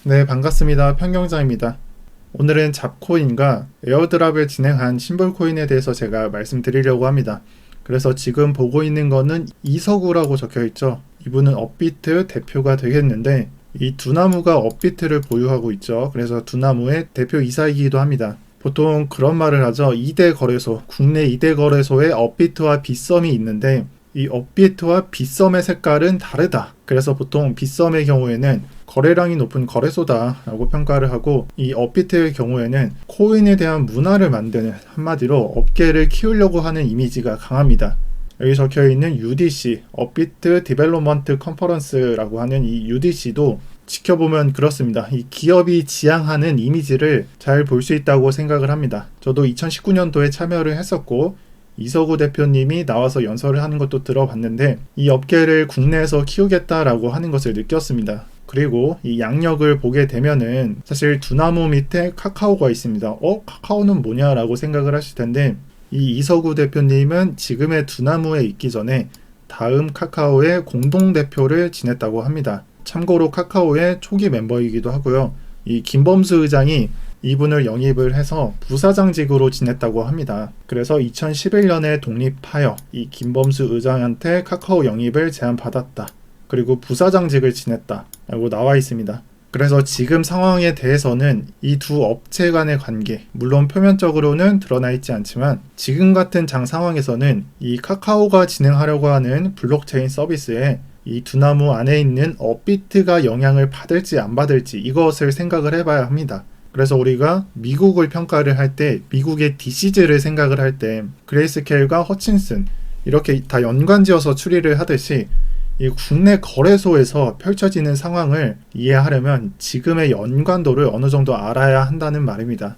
네, 반갑습니다. 편경장입니다. 오늘은 잡코인과 에어드랍을 진행한 심볼코인에 대해서 제가 말씀드리려고 합니다. 그래서 지금 보고 있는 거는 이서구라고 적혀 있죠. 이분은 업비트 대표가 되겠는데 이 두나무가 업비트를 보유하고 있죠. 그래서 두나무의 대표 이사이기도 합니다. 보통 그런 말을 하죠. 2대 거래소, 국내 2대 거래소에 업비트와 빗썸이 있는데 이 업비트와 빗썸의 색깔은 다르다. 그래서 보통 빗썸의 경우에는 거래량이 높은 거래소다 라고 평가를 하고, 이 업비트의 경우에는 코인에 대한 문화를 만드는, 한마디로 업계를 키우려고 하는 이미지가 강합니다. 여기 적혀있는 UDC, 업비트 디벨롭먼트 컨퍼런스라고 하는 이 UDC도 지켜보면 그렇습니다. 이 기업이 지향하는 이미지를 잘 볼 수 있다고 생각을 합니다. 저도 2019년도에 참여를 했었고, 이서구 대표님이 나와서 연설을 하는 것도 들어봤는데 이 업계를 국내에서 키우겠다라고 하는 것을 느꼈습니다. 그리고 이 양력을 보게 되면은 사실 두나무 밑에 카카오가 있습니다. 카카오는 뭐냐라고 생각을 하실 텐데, 이 이서구 대표님은 지금의 두나무에 있기 전에 다음 카카오의 공동대표를 지냈다고 합니다. 참고로 카카오의 초기 멤버이기도 하고요. 이 김범수 의장이 이분을 영입을 해서 부사장직으로 지냈다고 합니다. 그래서 2011년에 독립하여 이 김범수 의장한테 카카오 영입을 제안받았다. 그리고 부사장직을 지냈다 라고 나와 있습니다. 그래서 지금 상황에 대해서는 이 두 업체 간의 관계, 물론 표면적으로는 드러나 있지 않지만 지금 같은 장 상황에서는 이 카카오가 진행하려고 하는 블록체인 서비스에 이 두나무 안에 있는 업비트가 영향을 받을지 안 받을지 이것을 생각을 해봐야 합니다. 그래서 우리가 미국을 평가를 할 때, 미국의 DC즈를 생각을 할 때 그레이스케일과 허친슨 이렇게 다 연관지어서 추리를 하듯이 이 국내 거래소에서 펼쳐지는 상황을 이해하려면 지금의 연관도를 어느 정도 알아야 한다는 말입니다.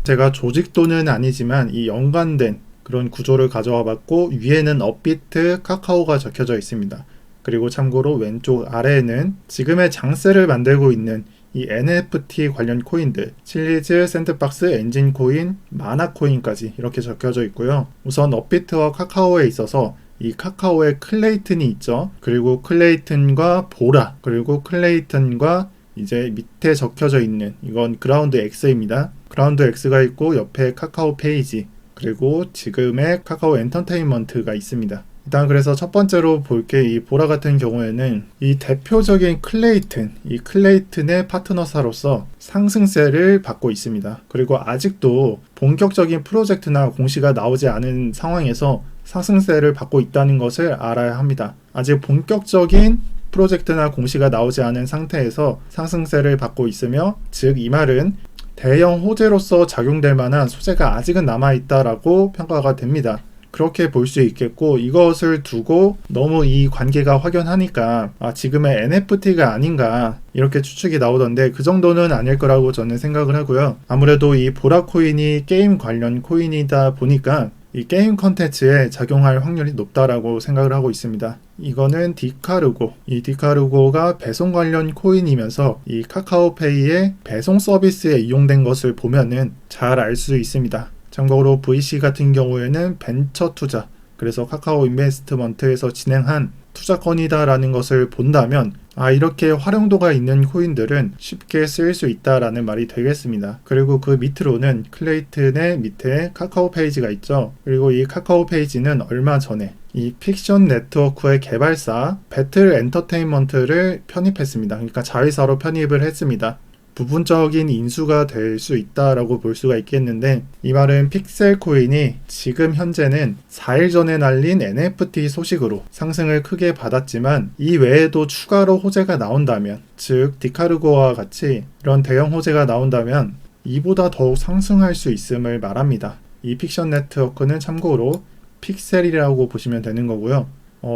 제가 조직도는 아니지만 이 연관된 그런 구조를 가져와 봤고, 위에는 업비트, 카카오가 적혀져 있습니다. 그리고 참고로 왼쪽 아래에는 지금의 장세를 만들고 있는 이 NFT 관련 코인들, 칠리즈, 샌드박스, 엔진코인, 마나코인까지 이렇게 적혀져 있고요. 우선 업비트와 카카오에 있어서 이 카카오의 클레이튼이 있죠. 그리고 클레이튼과 보라, 그리고 클레이튼과 이제 밑에 적혀져 있는 이건 그라운드 X입니다. 그라운드 X가 있고 옆에 카카오 페이지, 그리고 지금의 카카오 엔터테인먼트가 있습니다. 일단 그래서 첫 번째로 볼 게 이 보라 같은 경우에는 이 대표적인 클레이튼, 이 클레이튼의 파트너사로서 상승세를 받고 있습니다. 그리고 아직도 본격적인 프로젝트나 공시가 나오지 않은 상황에서 상승세를 받고 있다는 것을 알아야 합니다. 아직 본격적인 프로젝트나 공시가 나오지 않은 상태에서 상승세를 받고 있으며, 즉 이 말은 대형 호재로서 작용될 만한 소재가 아직은 남아있다라고 평가가 됩니다. 그렇게 볼 수 있겠고, 이것을 두고 너무 이 관계가 확연하니까 지금의 NFT가 아닌가 이렇게 추측이 나오던데, 그 정도는 아닐 거라고 저는 생각을 하고요. 아무래도 이 보라 코인이 게임 관련 코인이다 보니까 이 게임 컨텐츠에 작용할 확률이 높다라고 생각을 하고 있습니다. 이거는 디카르고, 이 디카르고가 배송 관련 코인이면서 이 카카오페이의 배송 서비스에 이용된 것을 보면은 잘 알 수 있습니다. 참고로 VC 같은 경우에는 벤처 투자, 그래서 카카오 인베스트먼트에서 진행한 투자건이다라는 것을 본다면 이렇게 활용도가 있는 코인들은 쉽게 쓰일 수 있다라는 말이 되겠습니다. 그리고 그 밑으로는 클레이튼의 밑에 카카오 페이지가 있죠. 그리고 이 카카오 페이지는 얼마 전에 이 픽션 네트워크의 개발사 배틀 엔터테인먼트를 편입했습니다. 그러니까 자회사로 편입을 했습니다. 부분적인 인수가 될 수 있다라고 볼 수가 있겠는데, 이 말은 픽셀 코인이 지금 현재는 4일 전에 날린 NFT 소식으로 상승을 크게 받았지만, 이 외에도 추가로 호재가 나온다면, 즉 디카르고와 같이 이런 대형 호재가 나온다면 이보다 더욱 상승할 수 있음을 말합니다. 이 픽션 네트워크는 참고로 픽셀이라고 보시면 되는 거고요.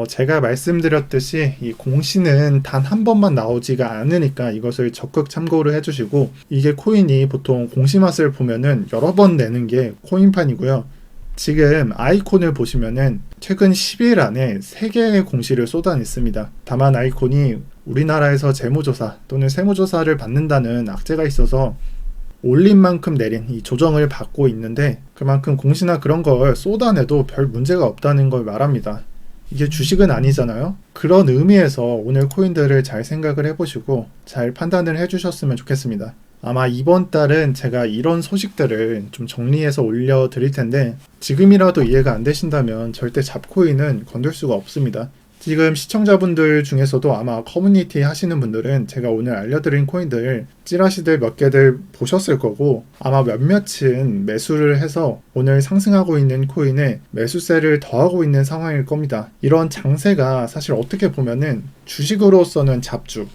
제가 말씀드렸듯이 이 공시는 단 한 번만 나오지가 않으니까 이것을 적극 참고를 해주시고, 이게 코인이 보통 공시 맛을 보면은 여러 번 내는 게 코인판이고요. 지금 아이콘을 보시면은 최근 10일 안에 3개의 공시를 쏟아냈습니다. 다만 아이콘이 우리나라에서 재무조사 또는 세무조사를 받는다는 악재가 있어서 올린 만큼 내린 이 조정을 받고 있는데, 그만큼 공시나 그런 걸 쏟아내도 별 문제가 없다는 걸 말합니다. 이게 주식은 아니잖아요. 그런 의미에서 오늘 코인들을 잘 생각을 해보시고 잘 판단을 해주셨으면 좋겠습니다. 아마 이번 달은 제가 이런 소식들을 좀 정리해서 올려드릴 텐데 지금이라도 이해가 안 되신다면 절대 잡코인은 건들 수가 없습니다. 지금 시청자분들 중에서도 아마 커뮤니티 하시는 분들은 제가 오늘 알려드린 코인들 찌라시들 몇 개들 보셨을 거고 아마 몇몇은 매수를 해서 오늘 상승하고 있는 코인에 매수세를 더하고 있는 상황일 겁니다. 이런 장세가 사실 어떻게 보면은 주식으로서는 잡주,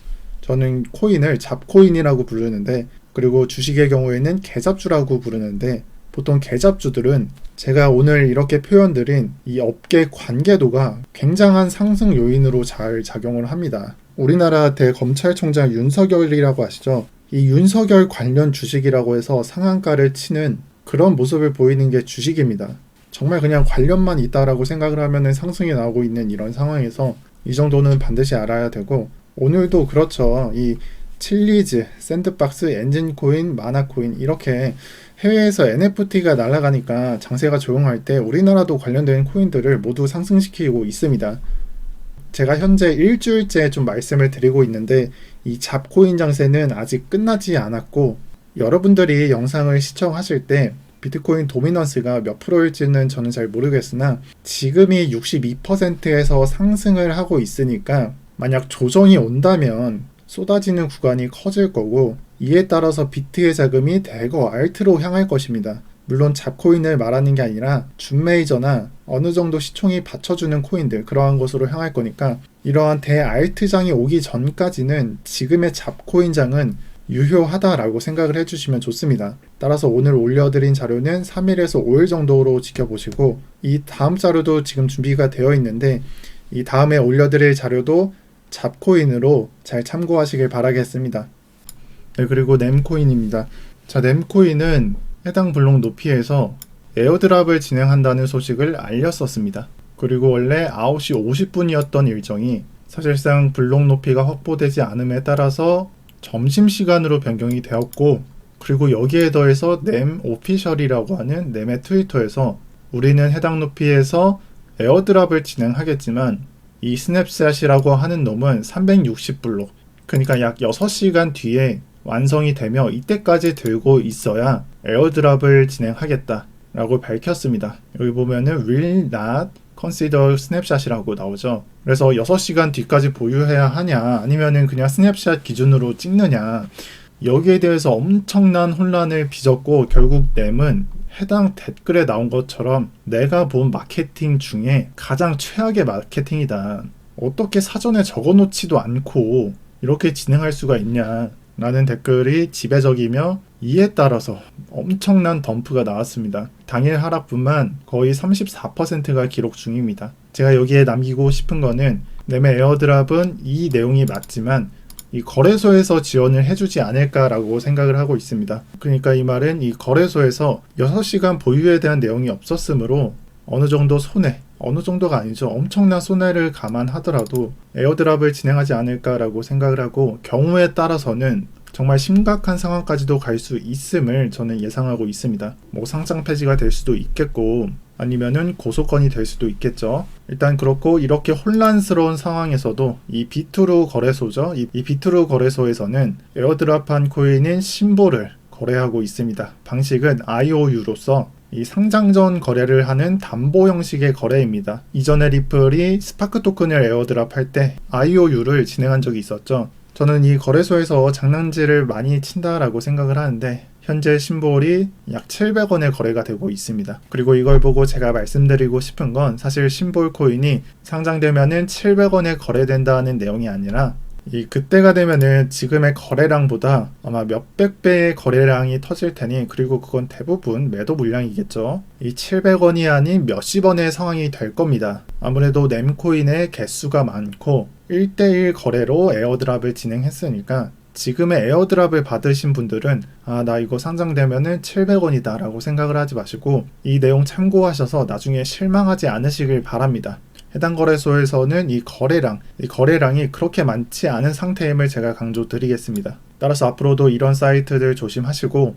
저는 코인을 잡코인이라고 부르는데 그리고 주식의 경우에는 개잡주라고 부르는데 보통 개잡주들은 제가 오늘 이렇게 표현드린 이 업계 관계도가 굉장한 상승 요인으로 잘 작용을 합니다. 우리나라 대검찰총장 윤석열이라고 아시죠? 이 윤석열 관련 주식이라고 해서 상한가를 치는 그런 모습을 보이는 게 주식입니다. 정말 그냥 관련만 있다라고 생각을 하면 상승이 나오고 있는 이런 상황에서 이 정도는 반드시 알아야 되고 오늘도 그렇죠. 이 칠리즈, 샌드박스, 엔진코인, 마나코인 이렇게 해외에서 NFT가 날아가니까 장세가 조용할 때 우리나라도 관련된 코인들을 모두 상승시키고 있습니다. 제가 현재 일주일째 좀 말씀을 드리고 있는데 이 잡코인 장세는 아직 끝나지 않았고 여러분들이 영상을 시청하실 때 비트코인 도미넌스가 몇 프로일지는 저는 잘 모르겠으나 지금이 62%에서 상승을 하고 있으니까 만약 조정이 온다면 쏟아지는 구간이 커질 거고 이에 따라서 비트의 자금이 대거 알트로 향할 것입니다. 물론 잡코인을 말하는 게 아니라 준메이저나 어느 정도 시총이 받쳐주는 코인들 그러한 것으로 향할 거니까 이러한 대알트장이 오기 전까지는 지금의 잡코인장은 유효하다라고 생각을 해주시면 좋습니다. 따라서 오늘 올려드린 자료는 3일에서 5일 정도로 지켜보시고 이 다음 자료도 지금 준비가 되어 있는데 이 다음에 올려드릴 자료도 잡코인으로 잘 참고하시길 바라겠습니다. 네, 그리고 넴코인입니다. 자, 넴코인은 해당 블록 높이에서 에어드랍을 진행한다는 소식을 알렸었습니다. 그리고 원래 9시 50분이었던 일정이 사실상 블록 높이가 확보되지 않음에 따라서 점심시간으로 변경이 되었고 그리고 여기에 더해서 넴 오피셜이라고 하는 넴의 트위터에서 우리는 해당 높이에서 에어드랍을 진행하겠지만 이 스냅샷이라고 하는 놈은 360블록 그러니까 약 6시간 뒤에 완성이 되며 이때까지 들고 있어야 에어드랍을 진행하겠다 라고 밝혔습니다. 여기 보면은 will not consider snapshot이라고 나오죠. 그래서 6시간 뒤까지 보유해야 하냐 아니면은 그냥 스냅샷 기준으로 찍느냐 여기에 대해서 엄청난 혼란을 빚었고 결국 넴은 해당 댓글에 나온 것처럼 내가 본 마케팅 중에 가장 최악의 마케팅이다. 어떻게 사전에 적어놓지도 않고 이렇게 진행할 수가 있냐 라는 댓글이 지배적이며 이에 따라서 엄청난 덤프가 나왔습니다. 당일 하락분만 거의 34%가 기록 중입니다. 제가 여기에 남기고 싶은 거는 넴의 에어드랍은 이 내용이 맞지만 이 거래소에서 지원을 해주지 않을까라고 생각을 하고 있습니다. 그러니까 이 말은 이 거래소에서 6시간 보유에 대한 내용이 없었으므로 어느 정도 손해, 어느 정도가 아니죠. 엄청난 손해를 감안하더라도 에어드랍을 진행하지 않을까라고 생각을 하고 경우에 따라서는 정말 심각한 상황까지도 갈 수 있음을 저는 예상하고 있습니다. 뭐 상장 폐지가 될 수도 있겠고 아니면은 고소건이 될 수도 있겠죠. 일단 그렇고 이렇게 혼란스러운 상황에서도 이 비트루 거래소죠. 이 비트루 거래소에서는 에어드랍한 코인인 심볼을 거래하고 있습니다. 방식은 IOU로서 이 상장 전 거래를 하는 담보 형식의 거래입니다. 이전에 리플이 스파크 토큰을 에어드랍할 때 IOU를 진행한 적이 있었죠. 저는 이 거래소에서 장난질을 많이 친다라고 생각을 하는데 현재 심볼이 약 700원에 거래가 되고 있습니다. 그리고 이걸 보고 제가 말씀드리고 싶은 건 사실 심볼 코인이 상장되면은 700원에 거래된다는 내용이 아니라 이 그때가 되면은 지금의 거래량보다 아마 몇백 배의 거래량이 터질 테니 그리고 그건 대부분 매도 물량이겠죠. 이 700원이 아닌 몇십 원의 상황이 될 겁니다. 아무래도 넴코인의 개수가 많고 1대1 거래로 에어드랍을 진행했으니까 지금의 에어드랍을 받으신 분들은 나 이거 상장되면은 700원이다 라고 생각을 하지 마시고 이 내용 참고하셔서 나중에 실망하지 않으시길 바랍니다. 해당 거래소에서는 이 거래량이 그렇게 많지 않은 상태임을 제가 강조드리겠습니다. 따라서 앞으로도 이런 사이트들 조심하시고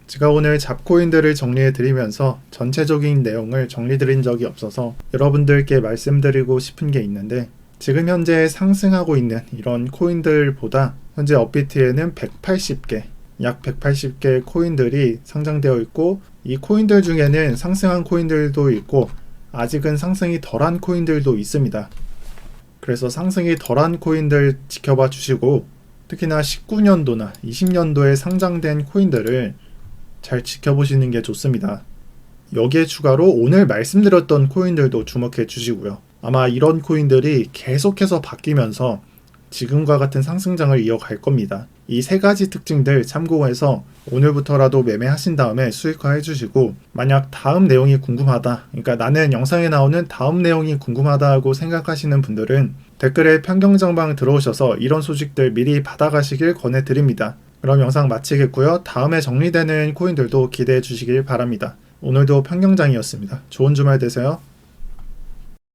제가 오늘 잡코인들을 정리해 드리면서 전체적인 내용을 정리 드린 적이 없어서 여러분들께 말씀드리고 싶은 게 있는데, 지금 현재 상승하고 있는 이런 코인들보다 현재 업비트에는 180개, 약 180개의 코인들이 상장되어 있고, 이 코인들 중에는 상승한 코인들도 있고 아직은 상승이 덜한 코인들도 있습니다. 그래서 상승이 덜한 코인들 지켜봐 주시고, 특히나 19년도나 20년도에 상장된 코인들을 잘 지켜보시는 게 좋습니다. 여기에 추가로 오늘 말씀드렸던 코인들도 주목해 주시고요. 아마 이런 코인들이 계속해서 바뀌면서 지금과 같은 상승장을 이어갈 겁니다. 이 세 가지 특징들 참고해서 오늘부터라도 매매하신 다음에 수익화 해주시고, 만약 다음 내용이 궁금하다, 그러니까 나는 영상에 나오는 다음 내용이 궁금하다고 생각하시는 분들은 댓글에 편경정방 들어오셔서 이런 소식들 미리 받아가시길 권해드립니다. 그럼 영상 마치겠고요. 다음에 정리되는 코인들도 기대해 주시길 바랍니다. 오늘도 편경장이었습니다. 좋은 주말 되세요.